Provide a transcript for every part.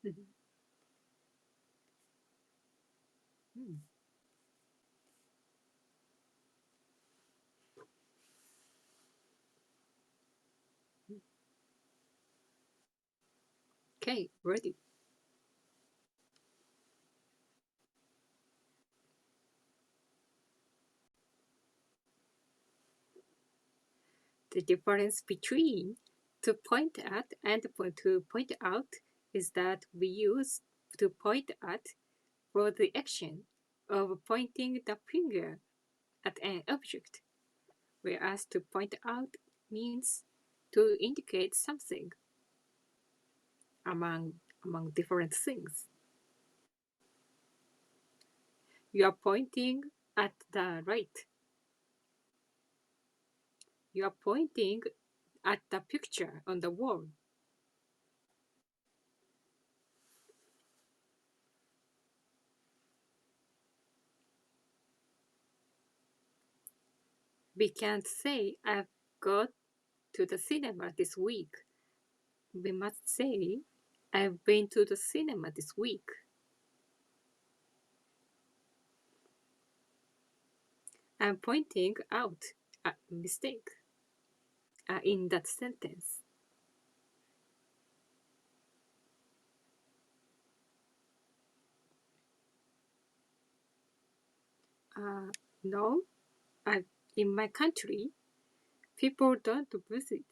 Mhm. Mm. Okay, ready. The difference between to point at and to point out is that we use to point at for the action of pointing the finger at an object, whereas to point out means to indicate something among different things. You are pointing at the right. You are pointing at the picture on the wall. We can't say I've got to the cinema this week. We must say I've been to the cinema this week. I'm pointing out a mistake in that sentence. Uh, no, in my country, people don't visit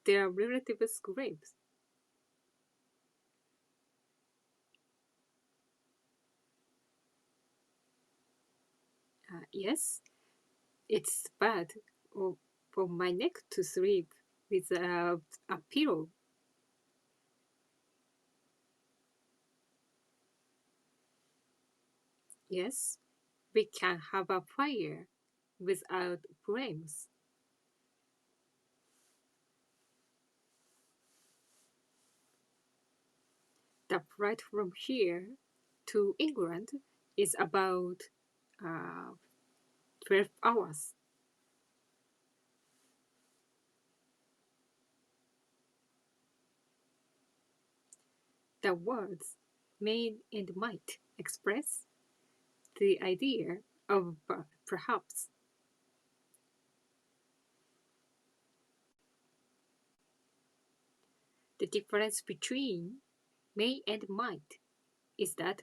their relatives' graves. Yes, it's bad for my neck to sleep with a pillow. Yes, we can have a fire without flames. The flight from here to England is about uh, 12 hours. The words may and might express the idea of perhaps. The difference between may and might is that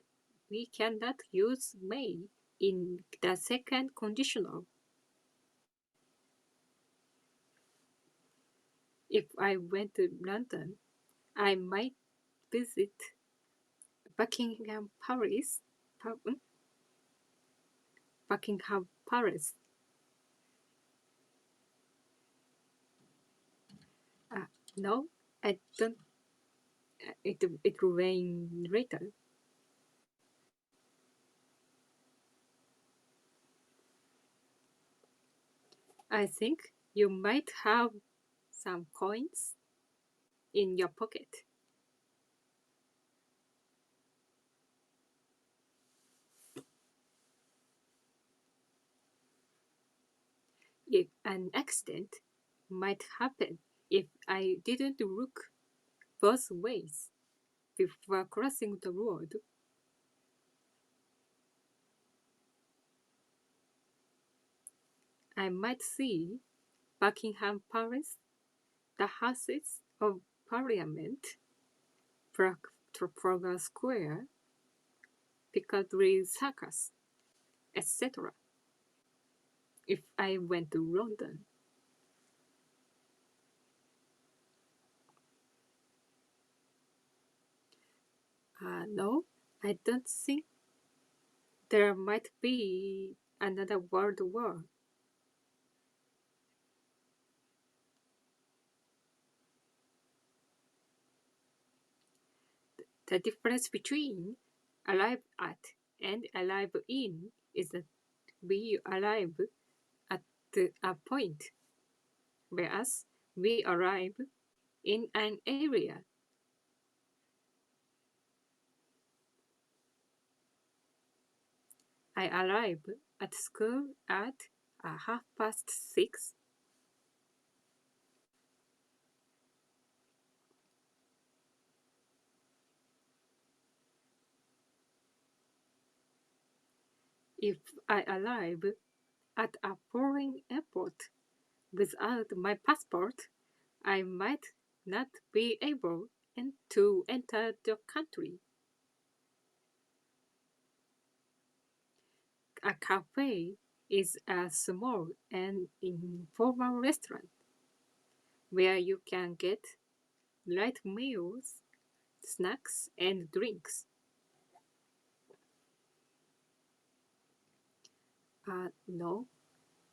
we cannot use may in the second conditional. If I went to London, I might visit Buckingham Palace. Buckingham Palace. Uh, no, I don't. It will rain later. I think you might have some coins in your pocket. If an accident might happen if I didn't look both ways before crossing the road. I might see Buckingham Palace, the Houses of Parliament, Trafalgar Square, Piccadilly Circus, etc. if I went to London. No, I don't think there might be another world war. The difference between arrive at and arrive in is that we arrive at a point, whereas we arrive in an area. I arrive at school at 6:30. If I arrive at a foreign airport without my passport, I might not be able to enter the country. A cafe is a small and informal restaurant where you can get light meals, snacks, and drinks. No,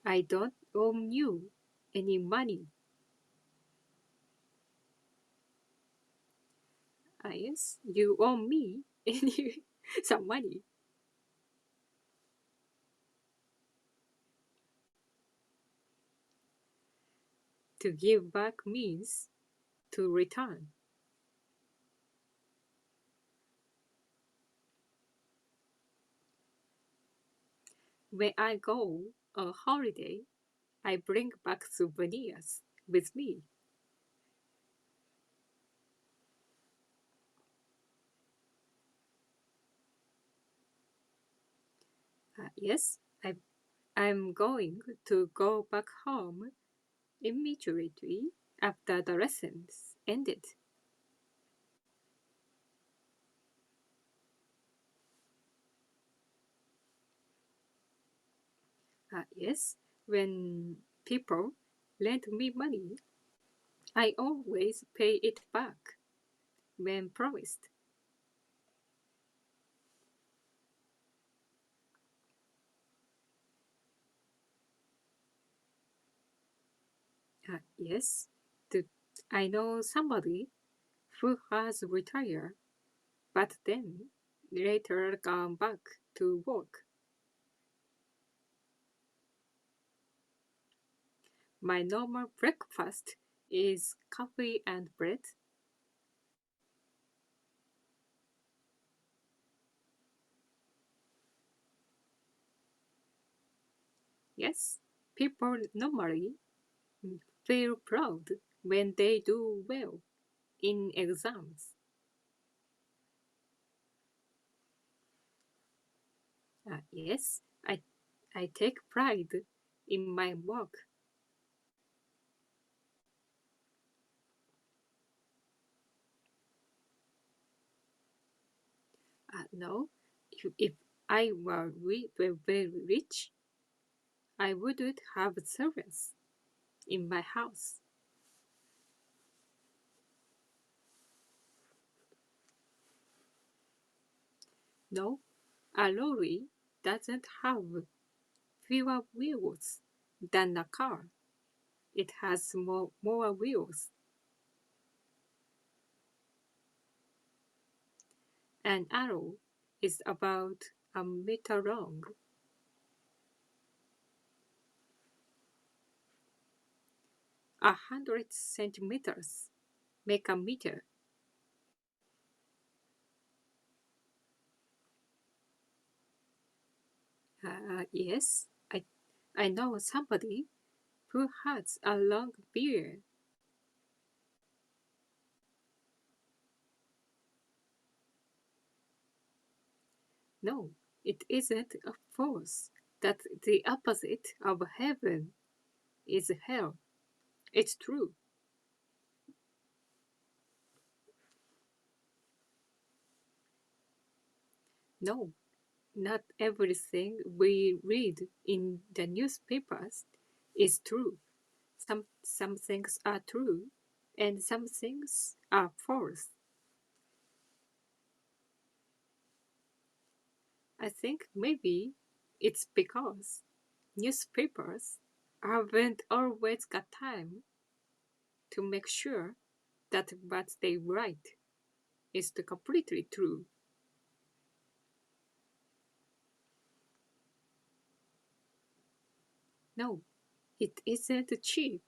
I don't owe you any money. Yes, you owe me any some money. To give back means to return. When I go on holiday, I bring back souvenirs with me. Yes, I'm going to go back home immediately after the lessons ended. Yes, when people lend me money, I always pay it back when promised. Yes, the, I know somebody who has retired but then later gone back to work. My normal breakfast is coffee and bread. Yes, people normally feel proud when they do well in exams. Yes, I take pride in my work. No, if I were very rich, I wouldn't have servants in my house. No, a lorry doesn't have fewer wheels than a car. It has more wheels. An arrow is about a meter long. 100 centimeters make a meter. Yes, I know somebody who has a long beard. No, it isn't a force. That the opposite of heaven is hell. It's true. No, not everything we read in the newspapers is true. Some things are true and some things are false. I think maybe it's because newspapers haven't always got time to make sure that what they write is completely true. No, it isn't cheap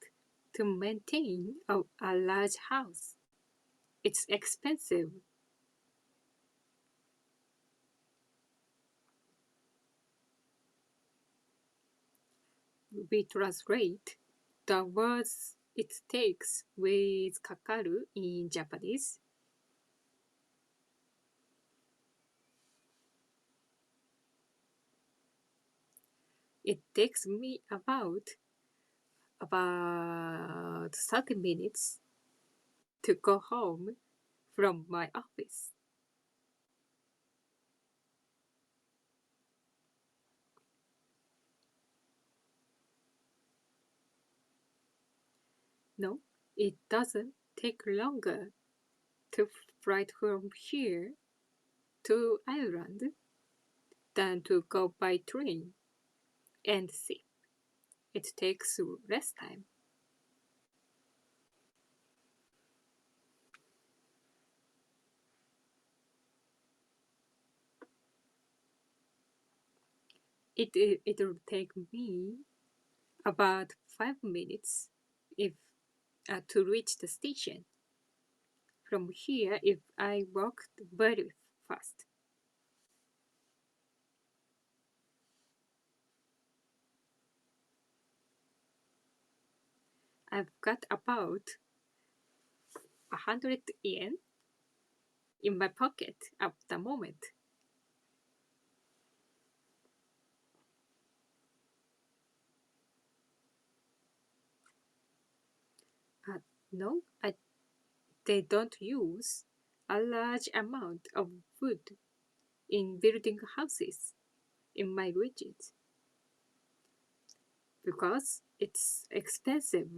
to maintain a large house. It's expensive. We translate the words it takes with kakaru in Japanese. It takes me about 30 minutes to go home from my office. No, it doesn't take longer to fly from here to Ireland than to go by train and see. It takes less time. It'll take me about 5 minutes if to reach the station from here if I walk very fast. I've got about 100 yen in my pocket at the moment. Uh, no, they don't use a large amount of wood in building houses in my region because it's expensive.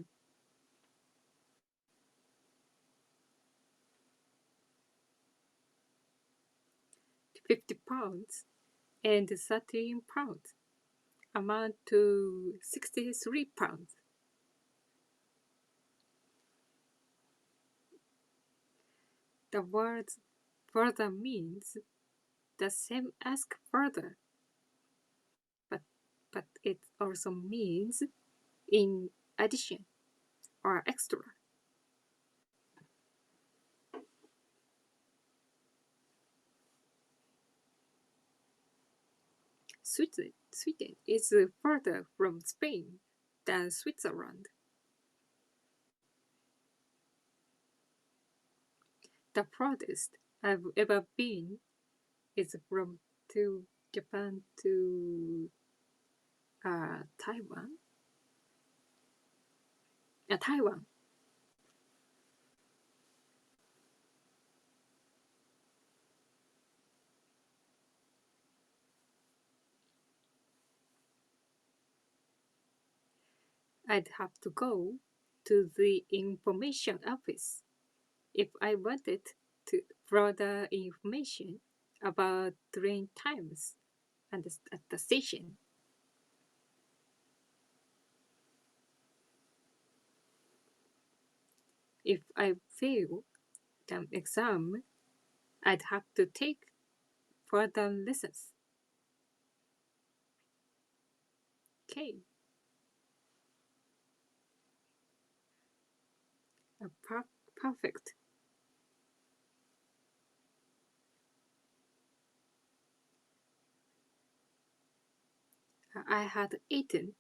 50 pounds and 13 pounds amount to 63 pounds. The word further means the same as further, but, but it also means in addition or extra. Sweden is further from Spain than Switzerland. The farthest I've ever been is from to Japan to Taiwan. Taiwan. I'd have to go to the information office if I wanted to further information about train times and at the station. If I fail the exam, I'd have to take further lessons. Okay, perfect. I had eaten.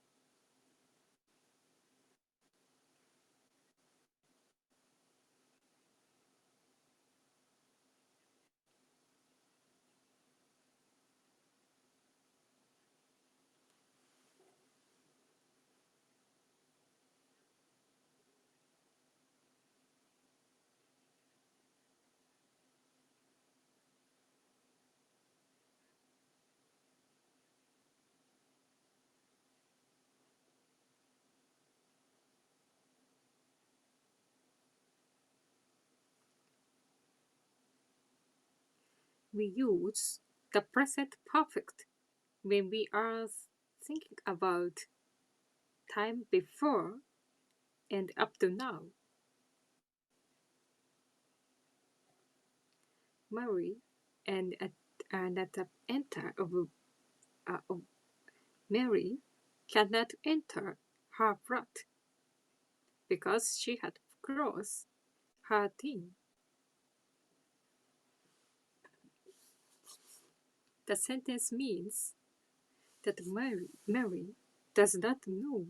We use the present perfect when we are thinking about time before and up to now. Mary and at the enter of Mary cannot enter her flat because she had closed her thing. The sentence means that Mary does not know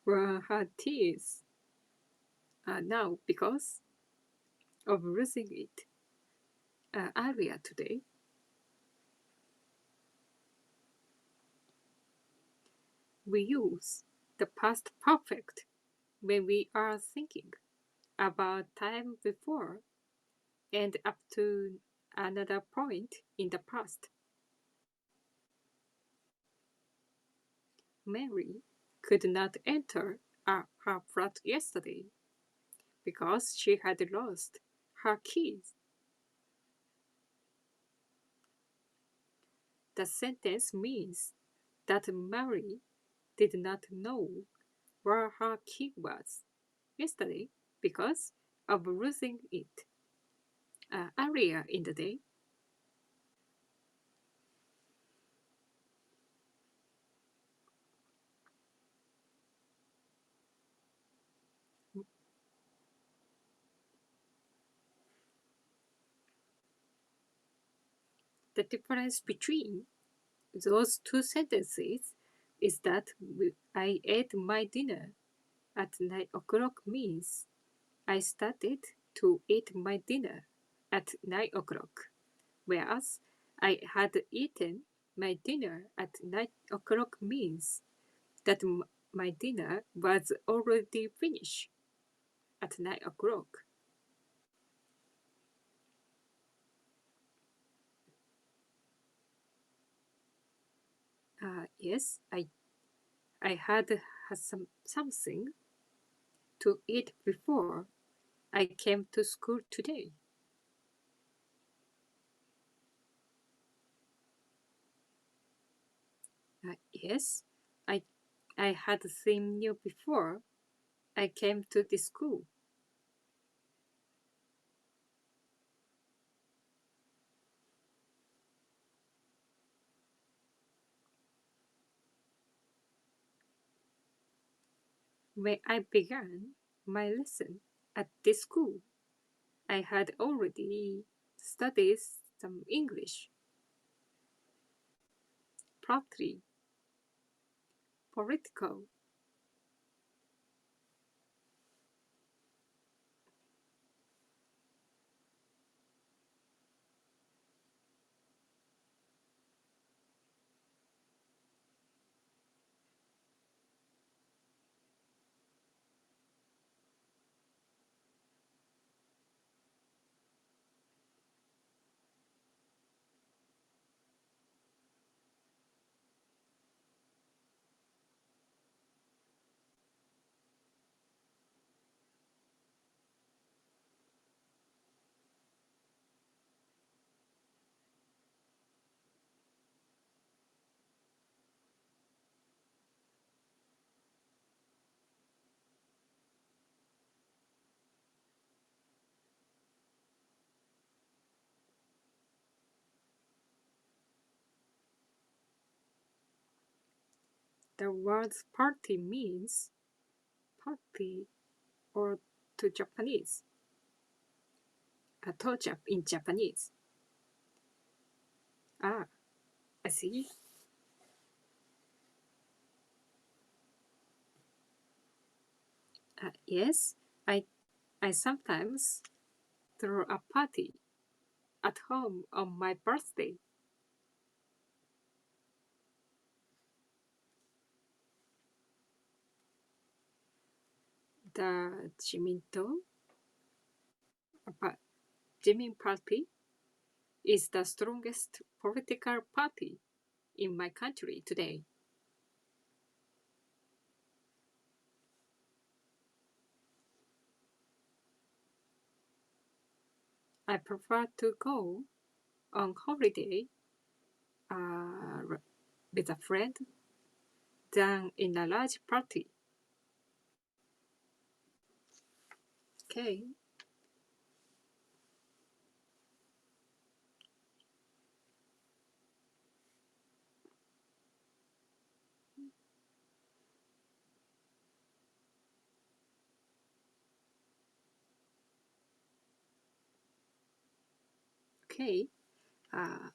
where her teeth are now because of losing it earlier today. We use the past perfect when we are thinking about time before and up to another point in the past. Mary could not enter her flat yesterday because she had lost her keys. The sentence means that Mary did not know where her key was yesterday because of losing it earlier in the day. The difference between those two sentences is that I ate my dinner at 9 o'clock means I started to eat my dinner at 9 o'clock, whereas I had eaten my dinner at 9 o'clock means that my dinner was already finished at 9 o'clock. Yes, I had something to eat before I came to school today. Yes, I, I had the same meal before I came to the school. When I began my lesson at this school, I had already studied some English, partly political. The word party means party or to Japanese, toja in Japanese. Ah, I see. Yes, I sometimes throw a party at home on my birthday. The pa- Jimin Party is the strongest political party in my country today. I prefer to go on holiday with a friend than in a large party. Okay. Okay. Uh,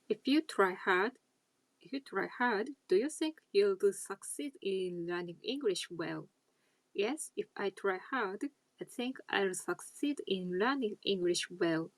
if you try hard, do you think you'll succeed in learning English well? Yes, if I try hard, I think I'll succeed in learning English well.